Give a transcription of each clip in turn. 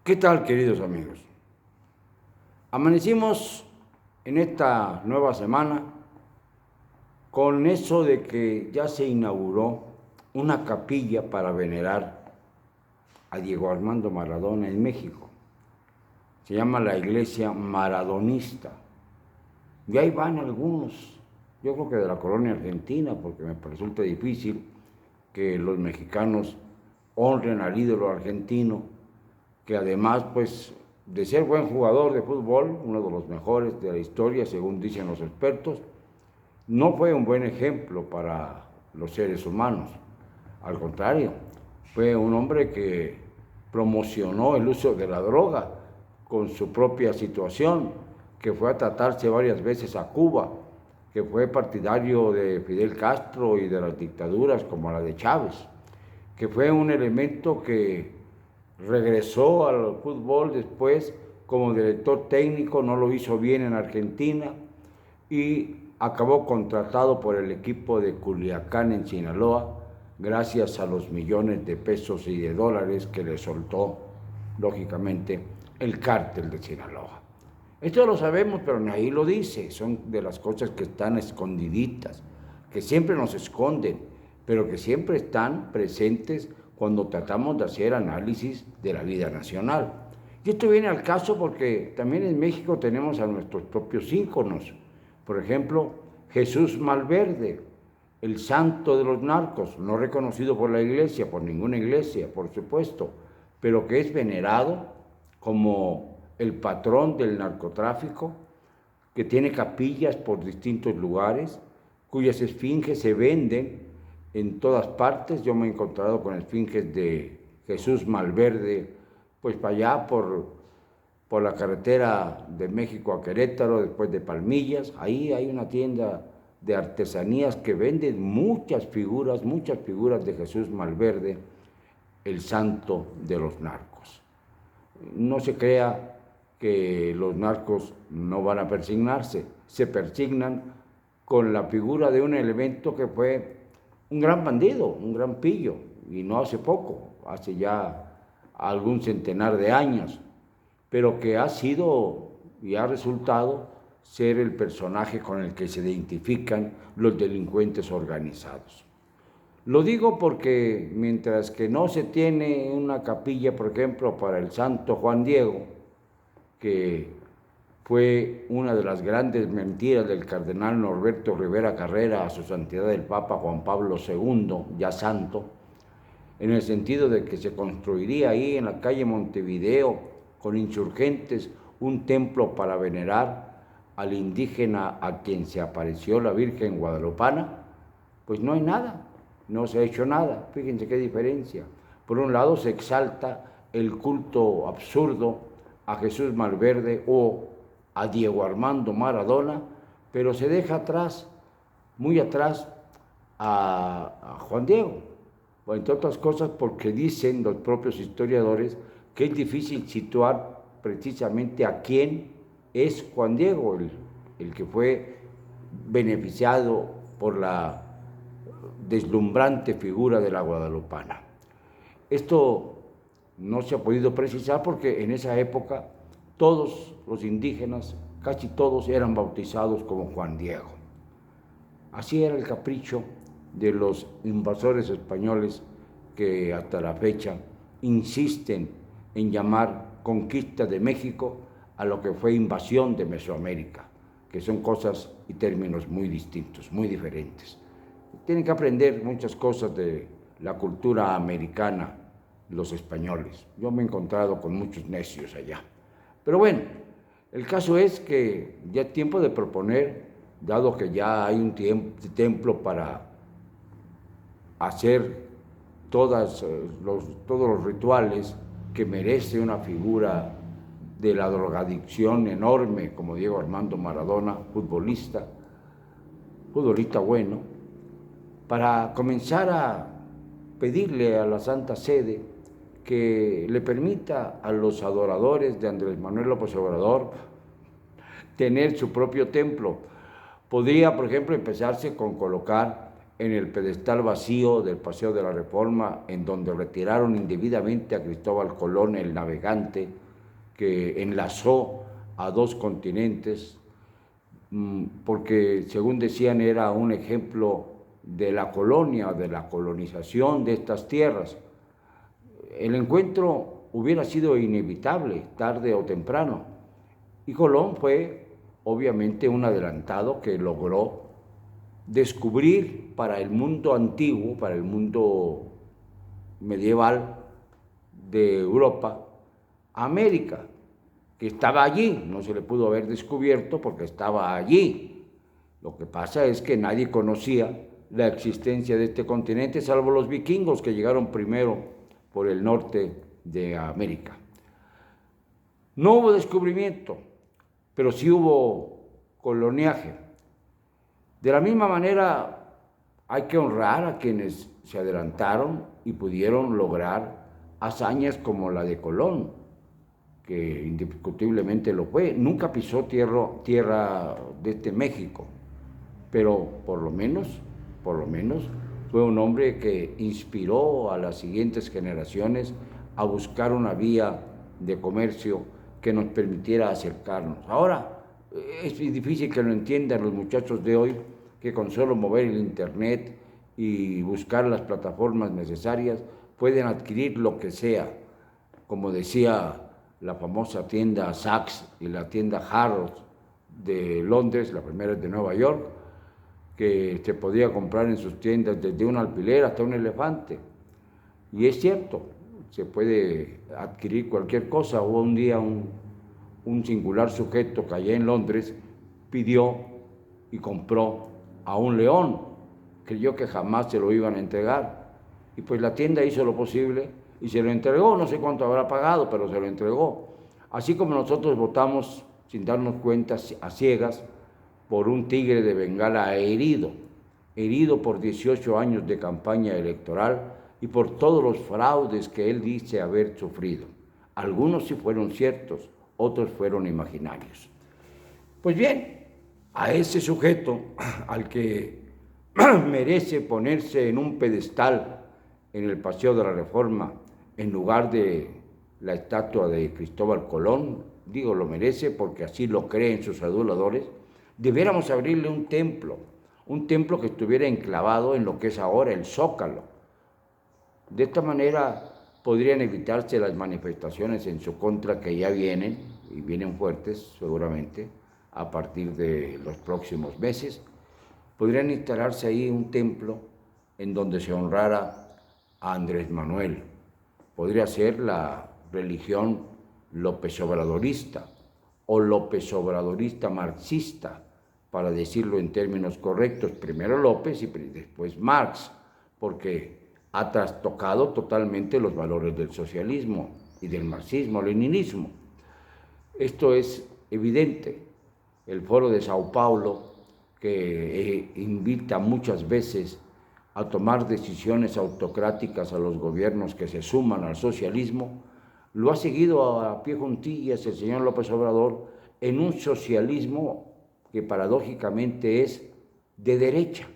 ¿Qué tal, queridos amigos? Amanecimos en esta nueva semana con eso de que ya se inauguró una capilla para venerar a Diego Armando Maradona en México. Se llama la Iglesia Maradonista. Y ahí van algunos, yo creo que de la colonia argentina, porque me resulta difícil que los mexicanos honren al ídolo argentino, que además, pues, de ser buen jugador de fútbol, uno de los mejores de la historia, según dicen los expertos, no fue un buen ejemplo para los seres humanos. Al contrario, fue un hombre que promocionó el uso de la droga con su propia situación, que fue a tratarse varias veces a Cuba, que fue partidario de Fidel Castro y de las dictaduras como la de Chávez, que fue un elemento que regresó al fútbol después como director técnico, no lo hizo bien en Argentina y acabó contratado por el equipo de Culiacán en Sinaloa gracias a los millones de pesos y de dólares que le soltó, lógicamente, el cártel de Sinaloa. Esto lo sabemos, pero nadie lo dice, son de las cosas que están escondiditas, que siempre nos esconden, pero que siempre están presentes cuando tratamos de hacer análisis de la vida nacional. Y esto viene al caso porque también en México tenemos a nuestros propios íconos. Por ejemplo, Jesús Malverde, el santo de los narcos, no reconocido por la iglesia, por ninguna iglesia, por supuesto, pero que es venerado como el patrón del narcotráfico, que tiene capillas por distintos lugares, cuyas esfinges se venden en todas partes. Yo me he encontrado con esfinges de Jesús Malverde, pues para allá por la carretera de México a Querétaro, después de Palmillas. Ahí hay una tienda de artesanías que venden muchas figuras de Jesús Malverde, el santo de los narcos. No se crea que los narcos no van a persignarse, se persignan con la figura de un elemento que fue un gran bandido, un gran pillo, y no hace poco, hace ya algún centenar de años, pero que ha sido y ha resultado ser el personaje con el que se identifican los delincuentes organizados. Lo digo porque mientras que no se tiene una capilla, por ejemplo, para el santo Juan Diego, que fue una de las grandes mentiras del cardenal Norberto Rivera Carrera a su santidad el Papa Juan Pablo II, ya santo, en el sentido de que se construiría ahí en la calle Montevideo, con insurgentes, un templo para venerar al indígena a quien se apareció la Virgen Guadalupana, pues no hay nada, no se ha hecho nada. Fíjense qué diferencia. Por un lado se exalta el culto absurdo a Jesús Malverde o a Diego Armando Maradona, pero se deja atrás, muy atrás, a Juan Diego. Bueno, entre otras cosas porque dicen los propios historiadores que es difícil situar precisamente a quién es Juan Diego, el que fue beneficiado por la deslumbrante figura de la guadalupana. Esto no se ha podido precisar porque en esa época todos los indígenas, casi todos, eran bautizados como Juan Diego. Así era el capricho de los invasores españoles que hasta la fecha insisten en llamar conquista de México a lo que fue invasión de Mesoamérica, que son cosas y términos muy distintos, muy diferentes. Tienen que aprender muchas cosas de la cultura americana los españoles. Yo me he encontrado con muchos necios allá. Pero bueno, el caso es que ya es tiempo de proponer, dado que ya hay un templo para hacer todos los rituales que merece una figura de la drogadicción enorme como Diego Armando Maradona, futbolista bueno, para comenzar a pedirle a la Santa Sede que le permita a los adoradores de Andrés Manuel López Obrador tener su propio templo. Podría, por ejemplo, empezarse con colocar en el pedestal vacío del Paseo de la Reforma, en donde retiraron indebidamente a Cristóbal Colón, el navegante que enlazó a dos continentes, porque según decían era un ejemplo de la colonia, de la colonización de estas tierras. El encuentro hubiera sido inevitable, tarde o temprano, y Colón fue obviamente un adelantado que logró descubrir para el mundo antiguo, para el mundo medieval de Europa, América, que estaba allí, no se le pudo haber descubierto porque estaba allí. Lo que pasa es que nadie conocía la existencia de este continente, salvo los vikingos que llegaron primero por el norte de América. No hubo descubrimiento, pero sí hubo coloniaje. De la misma manera, hay que honrar a quienes se adelantaron y pudieron lograr hazañas como la de Colón, que indiscutiblemente lo fue. Nunca pisó tierra de México, pero por lo menos fue un hombre que inspiró a las siguientes generaciones a buscar una vía de comercio que nos permitiera acercarnos. Ahora, es difícil que lo entiendan los muchachos de hoy, que con solo mover el internet y buscar las plataformas necesarias pueden adquirir lo que sea. Como decía la famosa tienda Saks y la tienda Harrods de Londres, la primera es de Nueva York, que se podía comprar en sus tiendas desde un alfiler hasta un elefante. Y es cierto, se puede adquirir cualquier cosa. Hubo un día un singular sujeto que allá en Londres pidió y compró a un león, creyó que jamás se lo iban a entregar, y pues la tienda hizo lo posible y se lo entregó. No sé cuánto habrá pagado, pero se lo entregó. Así como nosotros votamos sin darnos cuenta, a ciegas, por un tigre de Bengala herido por 18 años de campaña electoral y por todos los fraudes que él dice haber sufrido. Algunos sí fueron ciertos, otros fueron imaginarios. Pues bien, a ese sujeto, al que merece ponerse en un pedestal en el Paseo de la Reforma, en lugar de la estatua de Cristóbal Colón, digo lo merece porque así lo creen sus aduladores, debiéramos abrirle un templo que estuviera enclavado en lo que es ahora el Zócalo. De esta manera podrían evitarse las manifestaciones en su contra que ya vienen, y vienen fuertes seguramente, a partir de los próximos meses. Podrían instalarse ahí un templo en donde se honrara a Andrés Manuel. Podría ser la religión López Obradorista o López Obradorista marxista, para decirlo en términos correctos, primero López y después Marx, porque ha trastocado totalmente los valores del socialismo y del marxismo-leninismo. Esto es evidente. El Foro de Sao Paulo, que invita muchas veces a tomar decisiones autocráticas a los gobiernos que se suman al socialismo, lo ha seguido a pie juntillas el señor López Obrador en un socialismo que paradójicamente es de derecha,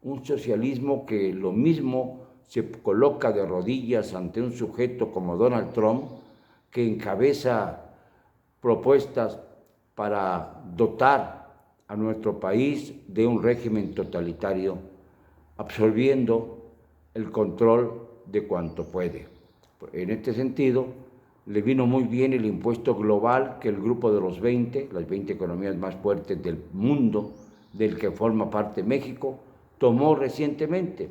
un socialismo que lo mismo se coloca de rodillas ante un sujeto como Donald Trump, que encabeza propuestas para dotar a nuestro país de un régimen totalitario, absorbiendo el control de cuanto puede. En este sentido, le vino muy bien el impuesto global que el grupo de los 20, las 20 economías más fuertes del mundo, del que forma parte México, tomó recientemente.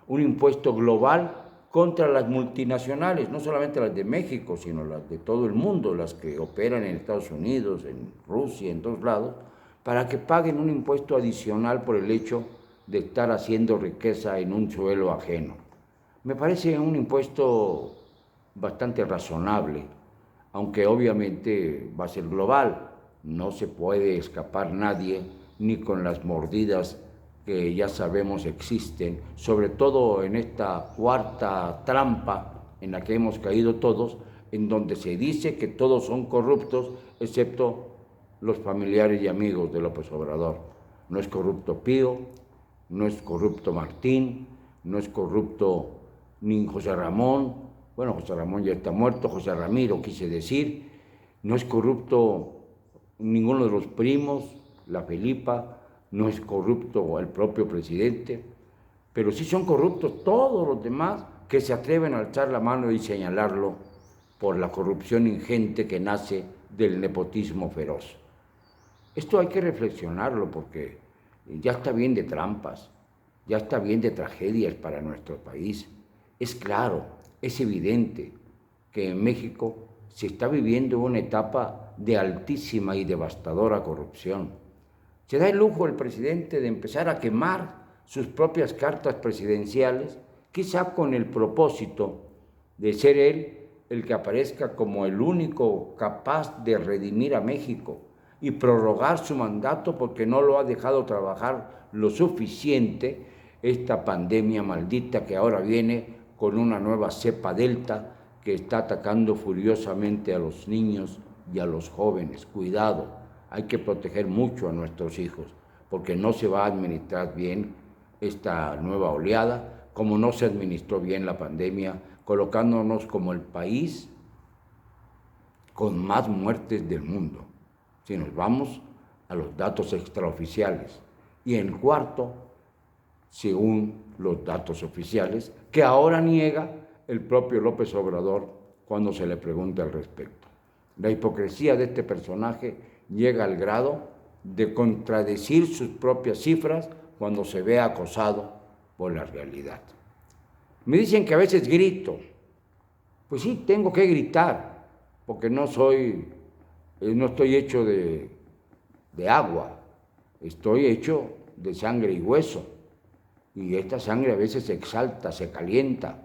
Un impuesto global contra las multinacionales, no solamente las de México, sino las de todo el mundo, las que operan en Estados Unidos, en Rusia, en todos lados, para que paguen un impuesto adicional por el hecho de estar haciendo riqueza en un suelo ajeno. Me parece un impuesto bastante razonable, aunque obviamente va a ser global. No se puede escapar nadie, ni con las mordidas que ya sabemos existen, sobre todo en esta cuarta trampa en la que hemos caído todos, en donde se dice que todos son corruptos, excepto los familiares y amigos de López Obrador. No es corrupto Pío, no es corrupto Martín, no es corrupto ni José Ramón, bueno, José Ramón ya está muerto, José Ramiro quise decir, no es corrupto ninguno de los primos, la Felipa, no es corrupto el propio presidente, pero sí son corruptos todos los demás que se atreven a alzar la mano y señalarlo por la corrupción ingente que nace del nepotismo feroz. Esto hay que reflexionarlo porque ya está bien de trampas, ya está bien de tragedias para nuestro país. Es claro, es evidente que en México se está viviendo una etapa de altísima y devastadora corrupción. Se da el lujo el presidente de empezar a quemar sus propias cartas presidenciales, quizá con el propósito de ser él el que aparezca como el único capaz de redimir a México y prorrogar su mandato porque no lo ha dejado trabajar lo suficiente esta pandemia maldita que ahora viene con una nueva cepa delta que está atacando furiosamente a los niños y a los jóvenes. Cuidado, hay que proteger mucho a nuestros hijos porque no se va a administrar bien esta nueva oleada, como no se administró bien la pandemia, colocándonos como el país con más muertes del mundo, si nos vamos a los datos extraoficiales. Y en cuarto, según los datos oficiales, que ahora niega el propio López Obrador cuando se le pregunta al respecto. La hipocresía de este personaje llega al grado de contradecir sus propias cifras cuando se ve acosado por la realidad. Me dicen que a veces grito. Pues sí, tengo que gritar, porque no estoy hecho de agua, estoy hecho de sangre y hueso. Y esta sangre a veces se exalta, se calienta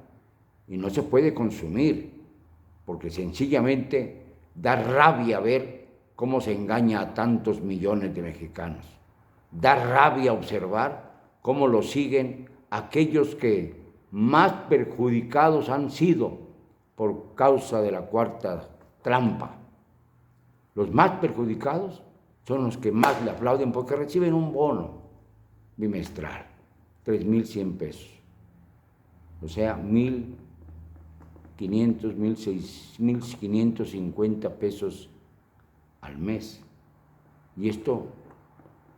y no se puede consumir, porque sencillamente da rabia ver cómo se engaña a tantos millones de mexicanos. Da rabia observar cómo lo siguen aquellos que más perjudicados han sido por causa de la cuarta trampa. Los más perjudicados son los que más le aplauden porque reciben un bono bimestral, 3,100 pesos. O sea, 1,500, 1,550 pesos al mes. Y esto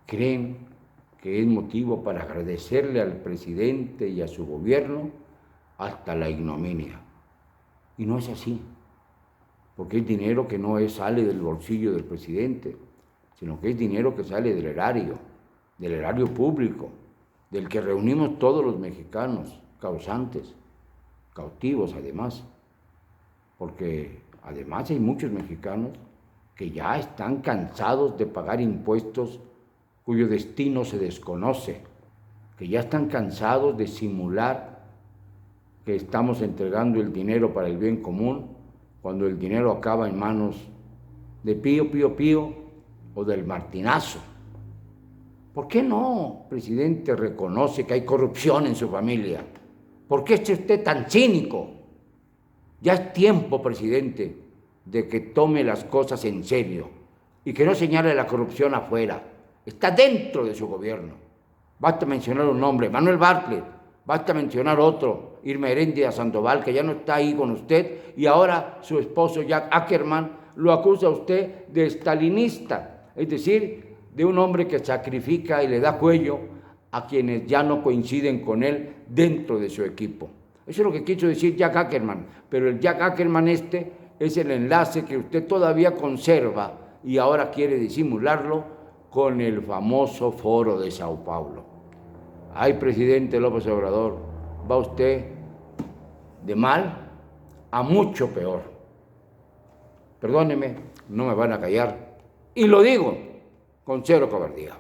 creen que es motivo para agradecerle al presidente y a su gobierno hasta la ignominia. Y no es así, porque es dinero que no sale del bolsillo del presidente, sino que es dinero que sale del erario público, del que reunimos todos los mexicanos, causantes, cautivos además, porque además hay muchos mexicanos que ya están cansados de pagar impuestos cuyo destino se desconoce, que ya están cansados de simular que estamos entregando el dinero para el bien común cuando el dinero acaba en manos de Pío Pío Pío o del Martinazo. ¿Por qué no, presidente, reconoce que hay corrupción en su familia? ¿Por qué es usted tan cínico? Ya es tiempo, presidente, de que tome las cosas en serio y que no señale la corrupción afuera. Está dentro de su gobierno. Basta mencionar un nombre, Manuel Bartlett, basta mencionar otro, Irma Heréndira Sandoval, que ya no está ahí con usted, y ahora su esposo Jack Ackerman lo acusa a usted de stalinista, es decir, de un hombre que sacrifica y le da cuello a quienes ya no coinciden con él dentro de su equipo. Eso es lo que quiso decir Jack Ackerman, pero el Jack Ackerman es el enlace que usted todavía conserva y ahora quiere disimularlo con el famoso Foro de Sao Paulo. Ay, presidente López Obrador, va usted de mal a mucho peor. Perdóneme, no me van a callar. Y lo digo con cero cobardía.